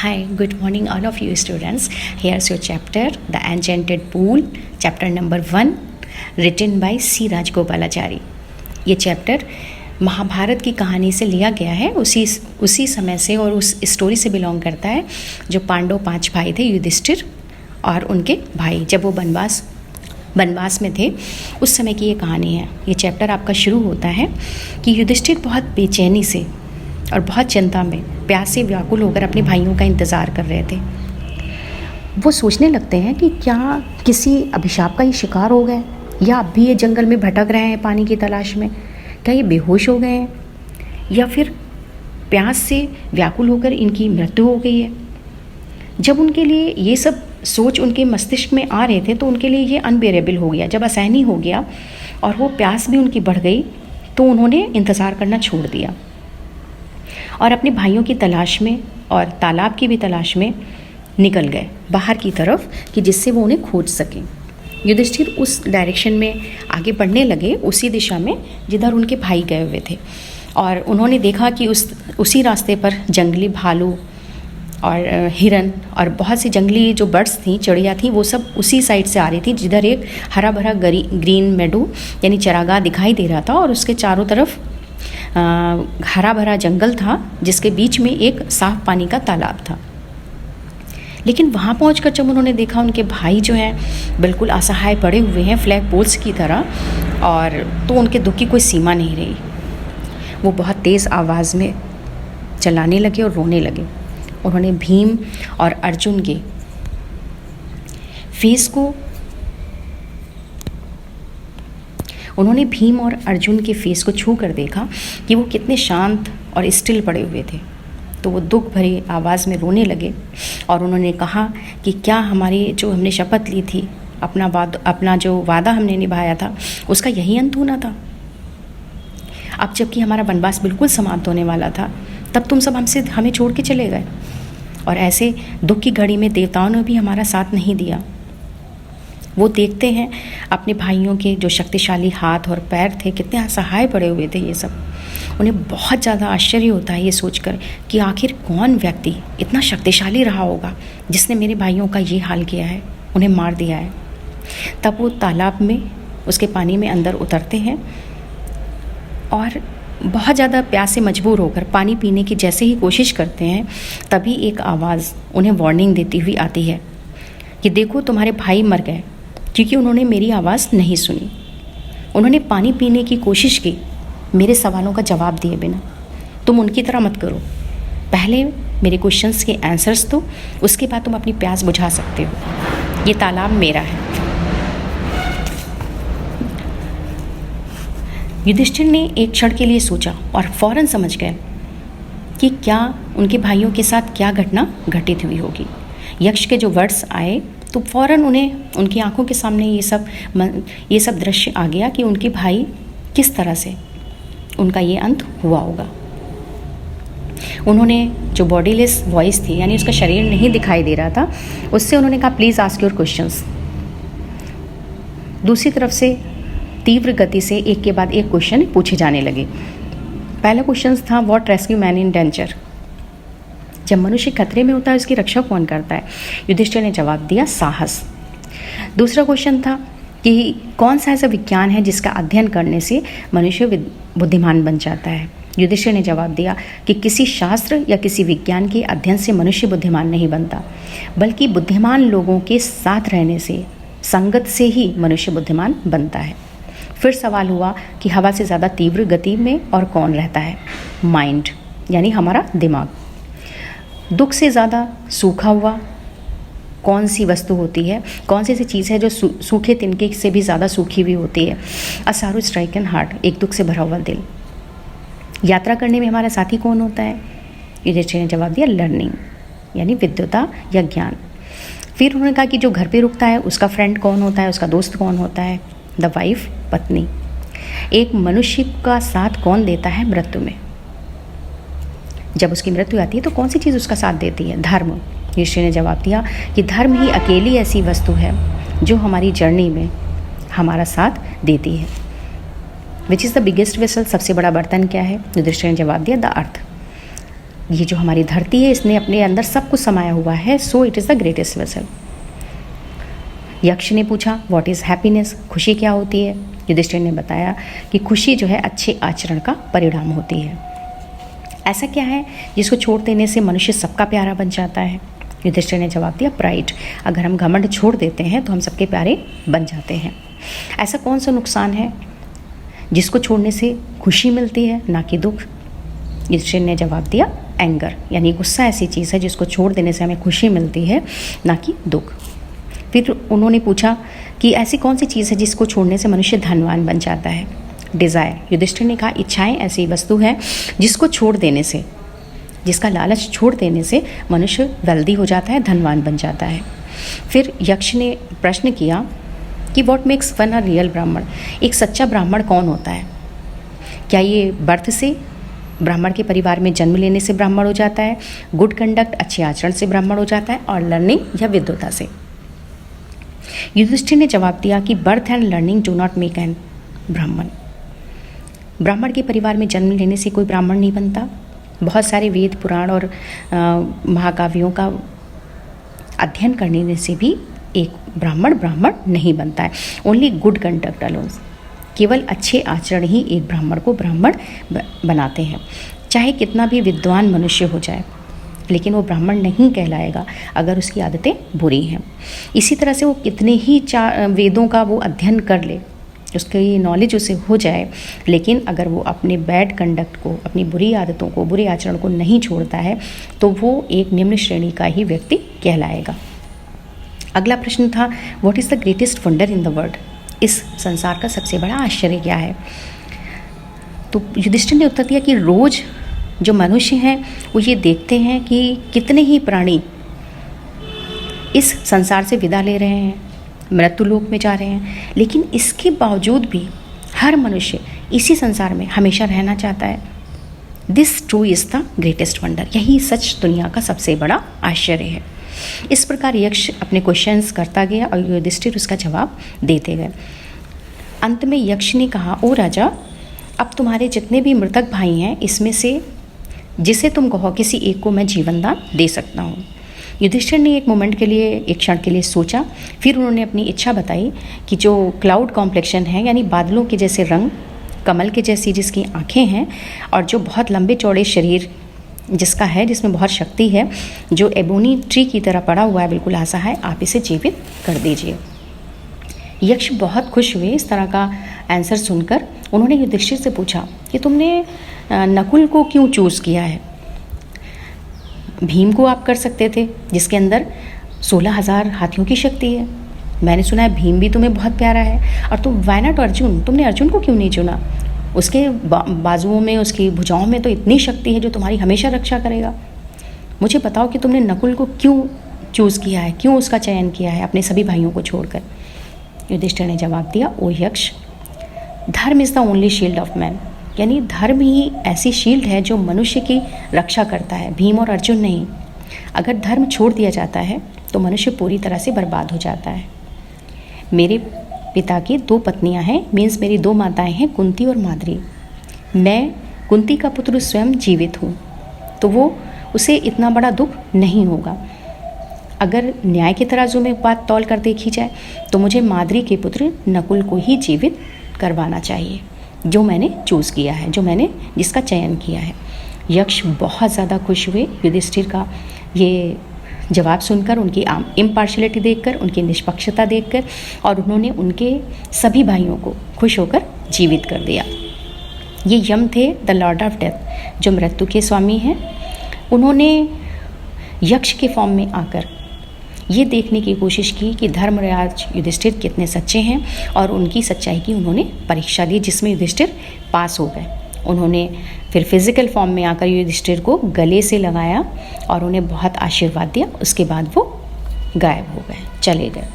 Hi, good morning, all of you students. Here's your chapter, The Enchanted Pool, chapter number 1, written by C. Rajgopalachari. ये chapter Mahabharat की कहानी से लिया गया है, उसी समय से और उस स्टोरी से बिलोंग करता है जो पांडव 5 भाई थे, युधिष्ठिर और उनके भाई, जब वो वनवास में थे उस समय की ये कहानी है। ये चैप्टर आपका शुरू होता है कि युधिष्ठिर बहुत बेचैनी से और बहुत चिंता में, प्यास से व्याकुल होकर अपने भाइयों का इंतज़ार कर रहे थे। वो सोचने लगते हैं कि क्या किसी अभिशाप का ही शिकार हो गए, या अब भी ये जंगल में भटक रहे हैं पानी की तलाश में। क्या ये बेहोश हो गए हैं, या फिर प्यास से व्याकुल होकर इनकी मृत्यु हो गई है। जब उनके लिए ये सब सोच उनके मस्तिष्क में आ रहे थे तो उनके लिए ये अनबेरेबल हो गया। जब असहनीय हो गया और वो प्यास भी उनकी बढ़ गई तो उन्होंने इंतज़ार करना छोड़ दिया और अपने भाइयों की तलाश में और तालाब की भी तलाश में निकल गए बाहर की तरफ, कि जिससे वो उन्हें खोज सकें। युधिष्ठिर उस डायरेक्शन में आगे बढ़ने लगे, उसी दिशा में जिधर उनके भाई गए हुए थे, और उन्होंने देखा कि उसी रास्ते पर जंगली भालू और हिरन और बहुत सी जंगली जो बर्ड्स थी, चिड़िया थी, वो सब उसी साइड से आ रही थी जिधर एक हरा भरा ग्रीन मेडो यानी चरागाह दिखाई दे रहा था, और उसके चारों तरफ हरा भरा जंगल था जिसके बीच में एक साफ पानी का तालाब था। लेकिन वहाँ पहुंचकर जब उन्होंने देखा उनके भाई जो हैं बिल्कुल असहाय पड़े हुए हैं फ्लैग पोल्स की तरह, और तो उनके दुख की कोई सीमा नहीं रही। वो बहुत तेज़ आवाज़ में चिल्लाने लगे और रोने लगे। उन्होंने भीम और अर्जुन के फेस को छू कर देखा कि वो कितने शांत और स्टिल पड़े हुए थे। तो वो दुख भरी आवाज़ में रोने लगे और उन्होंने कहा कि क्या हमारी जो हमने शपथ ली थी, अपना जो वादा हमने निभाया था, उसका यही अंत होना था। अब जबकि हमारा वनवास बिल्कुल समाप्त होने वाला था, तब तुम सब हमें छोड़ के चले गए, और ऐसे दुख की घड़ी में देवताओं ने भी हमारा साथ नहीं दिया। वो देखते हैं अपने भाइयों के जो शक्तिशाली हाथ और पैर थे, कितने असहाय पड़े हुए थे ये सब। उन्हें बहुत ज़्यादा आश्चर्य होता है ये सोचकर कि आखिर कौन व्यक्ति इतना शक्तिशाली रहा होगा जिसने मेरे भाइयों का ये हाल किया है, उन्हें मार दिया है। तब वो तालाब में उसके पानी में अंदर उतरते हैं और बहुत ज़्यादा प्यास से मजबूर होकर पानी पीने की जैसे ही कोशिश करते हैं, तभी एक आवाज़ उन्हें वार्निंग देती हुई आती है कि देखो तुम्हारे भाई मर गए, क्योंकि उन्होंने मेरी आवाज़ नहीं सुनी। उन्होंने पानी पीने की कोशिश की मेरे सवालों का जवाब दिए बिना। तुम उनकी तरह मत करो, पहले मेरे क्वेश्चंस के आंसर्स दो, उसके बाद तुम अपनी प्यास बुझा सकते हो। ये तालाब मेरा है। युधिष्ठिर ने एक क्षण के लिए सोचा और फौरन समझ गए कि क्या उनके भाइयों के साथ क्या घटना घटित हुई होगी। यक्ष के जो वर्ड्स आए तो फौरन उन्हें उनकी आंखों के सामने ये सब दृश्य आ गया कि उनके भाई किस तरह से उनका ये अंत हुआ होगा। उन्होंने जो बॉडीलेस वॉइस थी, यानी उसका शरीर नहीं दिखाई दे रहा था, उससे उन्होंने कहा प्लीज़ आस्क योर क्वेश्चंस। दूसरी तरफ से तीव्र गति से एक के बाद एक क्वेश्चन पूछे जाने लगे। पहला क्वेश्चन था what rescue man in danger. जब मनुष्य खतरे में होता है उसकी रक्षा कौन करता है? युधिष्ठिर ने जवाब दिया साहस। दूसरा क्वेश्चन था कि कौन सा ऐसा विज्ञान है जिसका अध्ययन करने से मनुष्य बुद्धिमान बन जाता है? युधिष्ठिर ने जवाब दिया कि किसी शास्त्र या किसी विज्ञान के अध्ययन से मनुष्य बुद्धिमान नहीं बनता, बल्कि बुद्धिमान लोगों के साथ रहने से, संगत से ही मनुष्य बुद्धिमान बनता है। फिर सवाल हुआ कि हवा से ज़्यादा तीव्र गति में और कौन रहता है? माइंड, यानी हमारा दिमाग। दुख से ज़्यादा सूखा हुआ कौन सी वस्तु होती है? कौन सी ऐसी चीज़ है जो सूखे तिनके से भी ज़्यादा सूखी भी होती है? अ सैरो स्ट्राइकन हार्ट, एक दुख से भरा हुआ दिल। यात्रा करने में हमारा साथी कौन होता है? युधिष्ठिर ने जवाब दिया लर्निंग, यानी विद्वता या ज्ञान। फिर उन्होंने कहा कि जो घर पे रुकता है उसका फ्रेंड कौन होता है, उसका दोस्त कौन होता है? द वाइफ, पत्नी। एक मनुष्य का साथ कौन देता है मृत्यु में? जब उसकी मृत्यु आती है तो कौन सी चीज़ उसका साथ देती है? धर्म। युधिष्ठिर ने जवाब दिया कि धर्म ही अकेली ऐसी वस्तु है जो हमारी जर्नी में हमारा साथ देती है। Which is the biggest vessel, सबसे बड़ा बर्तन क्या है? युधिष्ठिर ने जवाब दिया द अर्थ। ये जो हमारी धरती है इसने अपने अंदर सब कुछ समाया हुआ है, so it is the greatest vessel. यक्ष ने पूछा व्हाट इज़ हैप्पीनेस, खुशी क्या होती है। युधिष्ठिर ने बताया कि खुशी जो है अच्छे आचरण का परिणाम होती है। ऐसा क्या है जिसको छोड़ देने से मनुष्य सबका प्यारा बन जाता है। युधिष्ठिर ने जवाब दिया प्राइड। अगर हम घमंड छोड़ देते हैं तो हम सबके प्यारे बन जाते हैं। ऐसा कौन सा नुकसान है जिसको छोड़ने से खुशी मिलती है ना कि दुख। युधिष्ठिर ने जवाब दिया एंगर, यानी गुस्सा ऐसी चीज़ है जिसको छोड़ देने से हमें खुशी मिलती है ना कि दुख। फिर उन्होंने पूछा कि ऐसी कौन सी चीज़ है जिसको छोड़ने से मनुष्य धनवान बन जाता है। डिज़ायर। युधिष्ठिर ने कहा इच्छाएं ऐसी वस्तु है जिसको छोड़ देने से, जिसका लालच छोड़ देने से मनुष्य वेल्दी हो जाता है, धनवान बन जाता है। फिर यक्ष ने प्रश्न किया कि what makes one a real ब्राह्मण, एक सच्चा ब्राह्मण कौन होता है। क्या ये बर्थ से, ब्राह्मण के परिवार में जन्म लेने से ब्राह्मण हो जाता है, गुड कंडक्ट अच्छे आचरण से ब्राह्मण हो जाता है, और लर्निंग या विद्वता से। युधिष्ठिर ने जवाब दिया कि birth and learning do not make an ब्राह्मण। ब्राह्मण के परिवार में जन्म लेने से कोई ब्राह्मण नहीं बनता। बहुत सारे वेद पुराण और महाकाव्यों का अध्ययन करने से भी एक ब्राह्मण नहीं बनता है। ओनली गुड कंडक्ट अलोन, केवल अच्छे आचरण ही एक ब्राह्मण को ब्राह्मण बनाते हैं। चाहे कितना भी विद्वान मनुष्य हो जाए, लेकिन वो ब्राह्मण नहीं कहलाएगा अगर उसकी आदतें बुरी हैं। इसी तरह से वो कितने ही वेदों का वो अध्ययन कर ले, उसकी नॉलेज उसे हो जाए, लेकिन अगर वो अपने बैड कंडक्ट को, अपनी बुरी आदतों को, बुरे आचरण को नहीं छोड़ता है तो वो एक निम्न श्रेणी का ही व्यक्ति कहलाएगा। अगला प्रश्न था what is the greatest wonder in the world, इस संसार का सबसे बड़ा आश्चर्य क्या है। तो युधिष्ठिर ने उत्तर दिया कि रोज़ जो मनुष्य हैं वो ये देखते हैं कि कितने ही प्राणी इस संसार से विदा ले रहे हैं, मृत्यु लोक में जा रहे हैं, लेकिन इसके बावजूद भी हर मनुष्य इसी संसार में हमेशा रहना चाहता है। This true is the greatest wonder, यही सच दुनिया का सबसे बड़ा आश्चर्य है। इस प्रकार यक्ष अपने क्वेश्चंस करता गया और युधिष्ठिर उसका जवाब देते गए। अंत में यक्ष ने कहा ओ राजा, अब तुम्हारे जितने भी मृतक भाई हैं इसमें से जिसे तुम कहो किसी एक को मैं जीवन दान दे सकता हूँ। युधिष्ठिर ने एक मोमेंट के लिए, एक क्षण के लिए सोचा, फिर उन्होंने अपनी इच्छा बताई कि जो क्लाउड कॉम्प्लेक्शन है, यानी बादलों के जैसे रंग, कमल के जैसी जिसकी आँखें हैं, और जो बहुत लंबे चौड़े शरीर जिसका है, जिसमें बहुत शक्ति है, जो एबोनी ट्री की तरह पड़ा हुआ है, बिल्कुल ऐसा है, आप इसे जीवित कर दीजिए। यक्ष बहुत खुश हुए इस तरह का आंसर सुनकर। उन्होंने युधिष्ठिर से पूछा कि तुमने नकुल को क्यों चूज़ किया है। भीम को आप कर सकते थे जिसके अंदर 16,000 हाथियों की शक्ति है। मैंने सुना है भीम भी तुम्हें बहुत प्यारा है। और तुम वाई नॉट अर्जुन, तुमने अर्जुन को क्यों नहीं चुना। उसके बाजुओं में, उसकी भुजाओं में तो इतनी शक्ति है जो तुम्हारी हमेशा रक्षा करेगा। मुझे बताओ कि तुमने नकुल को क्यों चूज़ किया है, क्यों उसका चयन किया है अपने सभी भाइयों को छोड़कर। युधिष्ठिर ने जवाब दिया ओ यक्ष, धर्म is the only shield of man, यानी धर्म ही ऐसी शील्ड है जो मनुष्य की रक्षा करता है, भीम और अर्जुन नहीं। अगर धर्म छोड़ दिया जाता है तो मनुष्य पूरी तरह से बर्बाद हो जाता है। मेरे पिता की 2 पत्नियां हैं, मीन्स मेरी 2 माताएं हैं, कुंती और माद्री। मैं कुंती का पुत्र स्वयं जीवित हूँ, तो वो उसे इतना बड़ा दुख नहीं होगा। अगर न्याय के तराजू में बात तौल कर देखी जाए तो मुझे माद्री के पुत्र नकुल को ही जीवित करवाना चाहिए, जो मैंने चूज़ किया है, जो मैंने जिसका चयन किया है। यक्ष बहुत ज़्यादा खुश हुए युधिष्ठिर का ये जवाब सुनकर, उनकी इम्पार्शलिटी देखकर, उनकी निष्पक्षता देखकर, और उन्होंने उनके सभी भाइयों को खुश होकर जीवित कर दिया। ये यम थे, द लॉर्ड ऑफ डेथ, जो मृत्यु के स्वामी हैं। उन्होंने यक्ष के फॉर्म में आकर ये देखने की कोशिश की कि धर्मराज युधिष्ठिर कितने सच्चे हैं, और उनकी सच्चाई की उन्होंने परीक्षा दी, जिसमें युधिष्ठिर पास हो गए। उन्होंने फिर फिजिकल फॉर्म में आकर युधिष्ठिर को गले से लगाया और उन्हें बहुत आशीर्वाद दिया। उसके बाद वो गायब हो गए, चले गए।